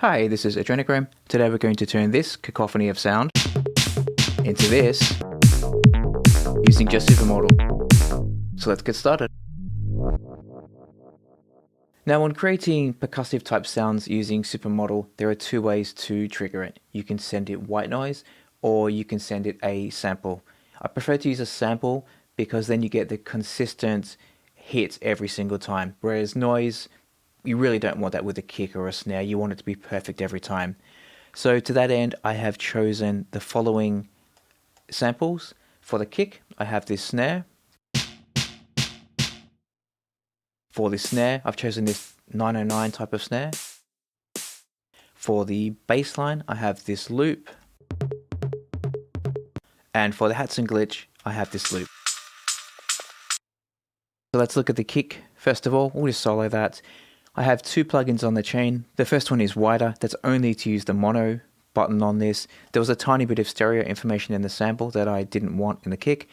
Hi, this is Adrenakrohm. Today we're going to turn this cacophony of sound into this using just Supermodal. So let's get started. Now when creating percussive type sounds using Supermodal, there are two ways to trigger it. You can send it white noise or you can send it a sample. I prefer to use a sample because then you get the consistent hit every single time, whereas noise, you really don't want that with a kick or a snare. You want it to be perfect every time. So to that end, I have chosen the following samples. For the kick, I have this snare. For the snare, I've chosen this 909 type of snare. For the bass line, I have this loop. And for the hats and glitch, I have this loop. So let's look at the kick. First of all, we'll just solo that. I have two plugins on the chain. The first one is wider. That's only to use the mono button on this. There was a tiny bit of stereo information in the sample that I didn't want in the kick.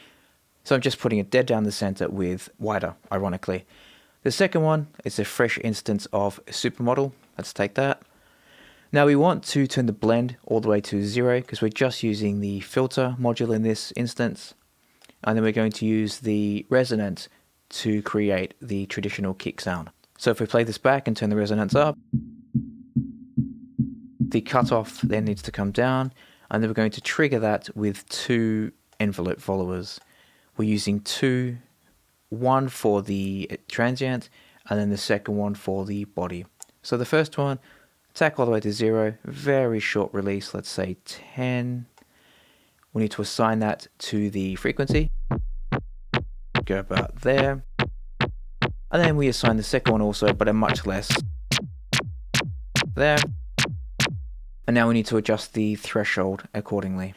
So I'm just putting it dead down the center with wider, ironically. The second one is a fresh instance of Supermodal. Let's take that. Now we want to turn the blend all the way to 0 because we're just using the filter module in this instance. And then we're going to use the resonance to create the traditional kick sound. So if we play this back and turn the resonance up, the cutoff then needs to come down, and then we're going to trigger that with two envelope followers. We're using two, one for the transient, and then the second one for the body. So the first one, attack all the way to 0, very short release, let's say 10. We need to assign that to the frequency. Go about there. And then we assign the second one also, but a much less. There. And now we need to adjust the threshold accordingly.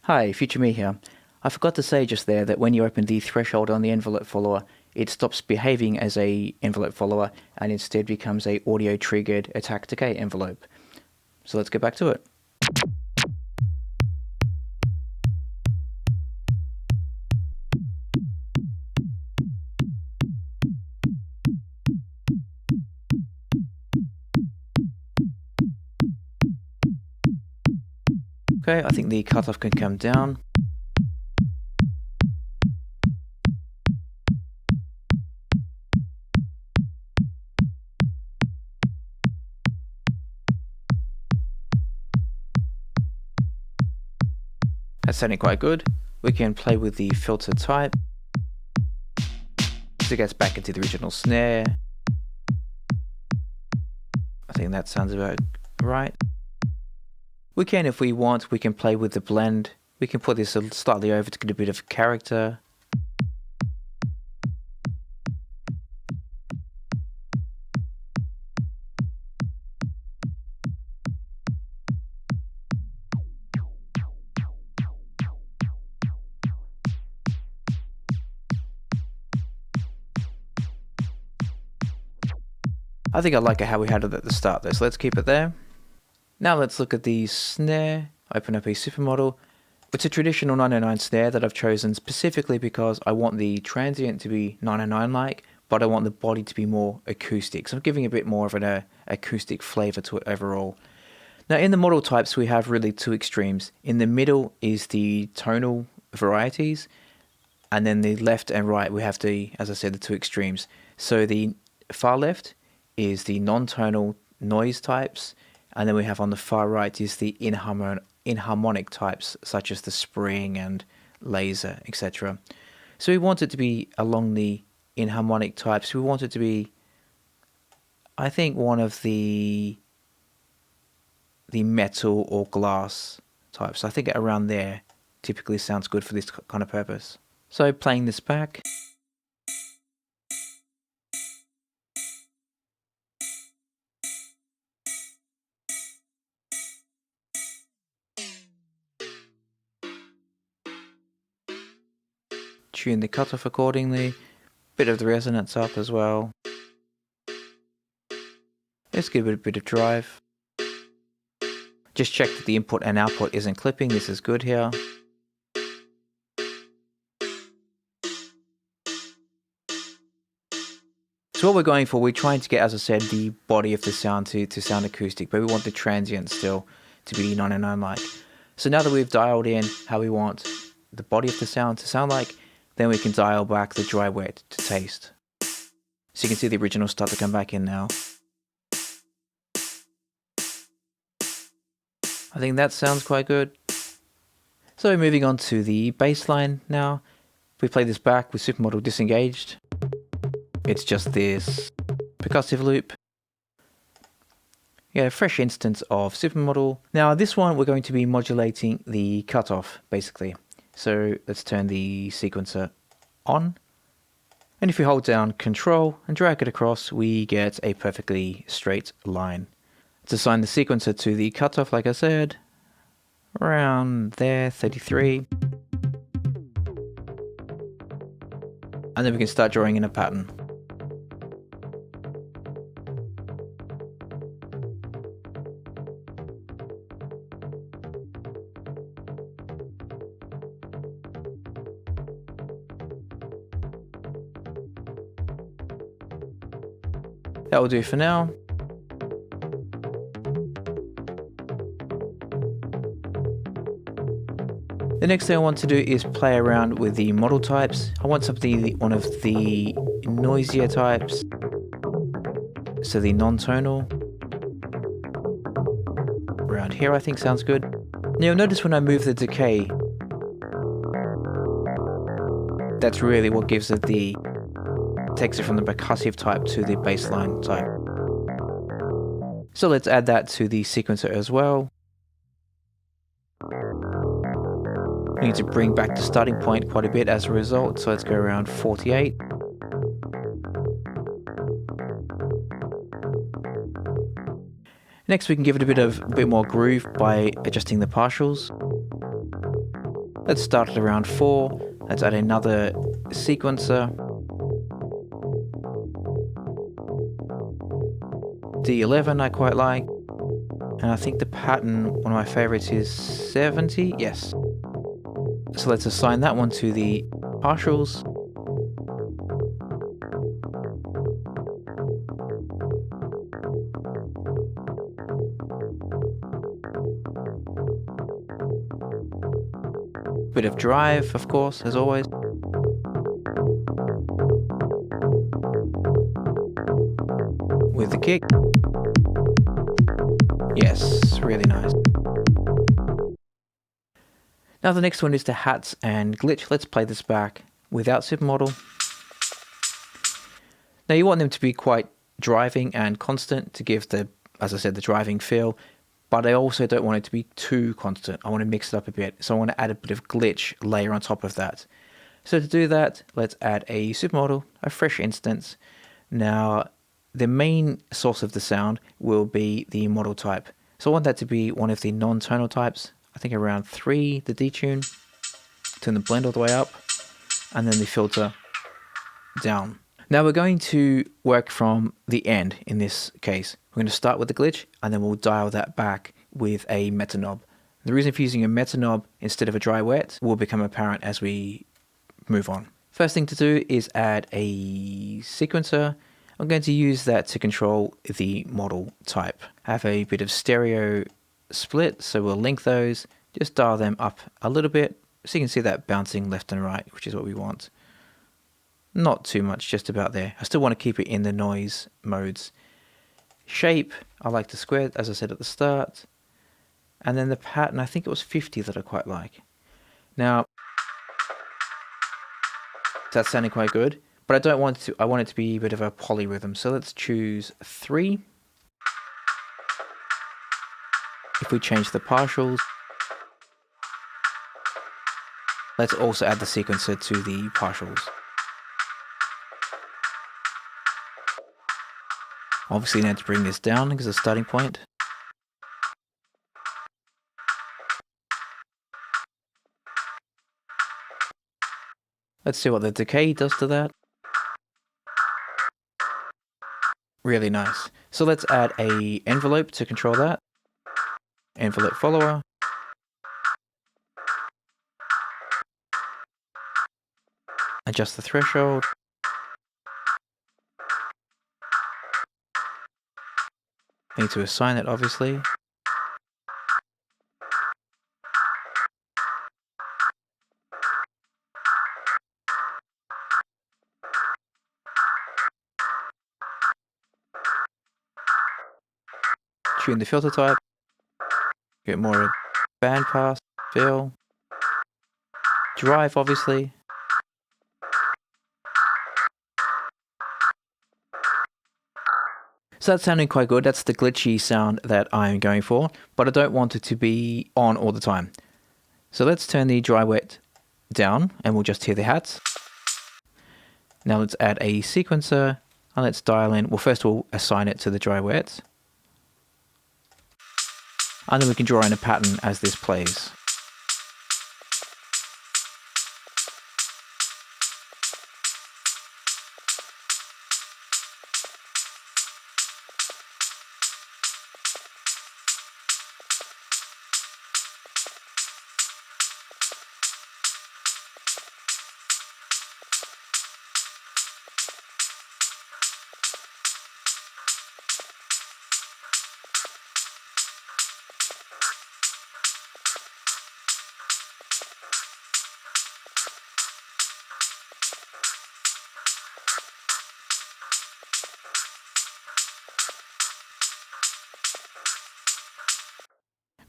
Hi, Future Me here. I forgot to say just there that when you open the threshold on the envelope follower, it stops behaving as a envelope follower and instead becomes a audio triggered attack decay envelope. So let's get back to it. Okay, I think the cutoff can come down. That's sounding quite good. We can play with the filter type to get us back into the original snare. I think that sounds about right. We can, if we want, we can play with the blend. We can put this slightly over to get a bit of character. I think I like how we had it at the start there, so let's keep it there. Now let's look at the snare. Open up a Supermodal. It's a traditional 909 snare that I've chosen specifically because I want the transient to be 909-like, but I want the body to be more acoustic. So I'm giving a bit more of an acoustic flavor to it overall. Now in the model types we have really two extremes. In the middle is the tonal varieties, and then the left and right we have the, as I said, the two extremes. So the far left is the non-tonal noise types, and then we have on the far right is the inharmonic types such as the spring and laser, etc. So we want it to be along the inharmonic types. We want it to be, I think, one of the metal or glass types. I think around there typically sounds good for this kind of purpose. So playing this back. Tune the cutoff accordingly, bit of the resonance up as well. Let's give it a bit of drive. Just check that the input and output isn't clipping, this is good here. So what we're going for, we're trying to get, as I said, the body of the sound to sound acoustic, but we want the transient still to be 909-like. So now that we've dialed in how we want the body of the sound to sound like, then we can dial back the dry wet to taste. So you can see the original start to come back in now. I think that sounds quite good. So moving on to the bass line now. If we play this back with Supermodal disengaged, it's just this percussive loop. Yeah, a fresh instance of Supermodal. Now this one we're going to be modulating the cutoff basically. So let's turn the sequencer on. And if we hold down Control and drag it across, we get a perfectly straight line. Let's assign the sequencer to the cutoff, like I said, around there, 33. And then we can start drawing in a pattern. That will do for now. The next thing I want to do is play around with the model types. I want one of the noisier types, so the non-tonal. Around here I think sounds good. Now you'll notice when I move the decay, that's really what gives it takes it from the percussive type to the bassline type. So let's add that to the sequencer as well. We need to bring back the starting point quite a bit as a result, so let's go around 48. Next we can give it a bit more groove by adjusting the partials. Let's start at around 4. Let's add another sequencer. D11 I quite like. And I think the pattern, one of my favorites is 70, yes. So let's assign that one to the partials. Bit of drive, of course, as always. With the kick. Yes, really nice. Now the next one is the hats and glitch. Let's play this back without Supermodal. Now you want them to be quite driving and constant to give the, as I said, the driving feel, but I also don't want it to be too constant. I want to mix it up a bit, so I want to add a bit of glitch layer on top of that. So to do that, let's add a Supermodal, a fresh instance. Now the main source of the sound will be the model type. So I want that to be one of the non-tonal types. I think around 3, the detune, turn the blend all the way up, and then the filter down. Now we're going to work from the end in this case. We're going to start with the glitch, and then we'll dial that back with a meta knob. The reason for using a meta knob instead of a dry wet will become apparent as we move on. First thing to do is add a sequencer. I'm going to use that to control the model type. I have a bit of stereo split, so we'll link those, just dial them up a little bit so you can see that bouncing left and right, which is what we want. Not too much, just about there. I still want to keep it in the noise modes. Shape, I like the square, as I said at the start. And then the pattern, I think it was 50 that I quite like. Now, that's sounding quite good, but I don't want to, I want it to be a bit of a polyrhythm, so let's choose 3. If we change the partials, let's also add the sequencer to the partials. Obviously need to bring this down because it's a starting point. Let's see what the decay does to that. Really nice. So let's add a envelope to control that. Envelope follower. Adjust the threshold. Need to assign it, obviously. Tune the filter type. Get more bandpass, fill. Drive, obviously. So that's sounding quite good. That's the glitchy sound that I'm going for, but I don't want it to be on all the time. So let's turn the dry wet down and we'll just hear the hats. Now let's add a sequencer and let's dial in. Well, first we'll assign it to the dry wet. And then we can draw in a pattern as this plays.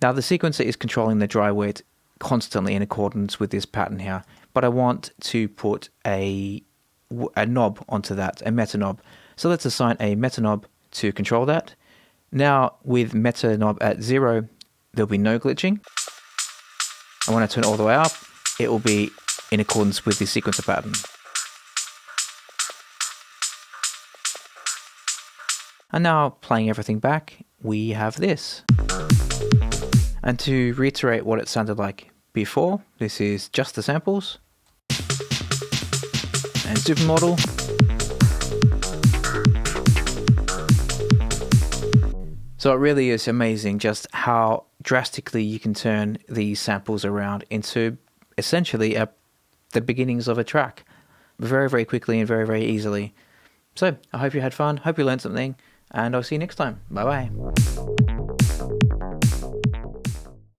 Now the sequencer is controlling the dry wet constantly in accordance with this pattern here, but I want to put a knob onto that, a meta knob. So let's assign a meta knob to control that. Now with meta knob at 0, there'll be no glitching. And when I turn it all the way up, it will be in accordance with the sequencer pattern. And now playing everything back, we have this. And to reiterate what it sounded like before, this is just the samples. And Supermodal. So it really is amazing just how drastically you can turn these samples around into essentially the beginnings of a track. Very, very quickly and very, very easily. So I hope you had fun, hope you learned something, and I'll see you next time. Bye bye.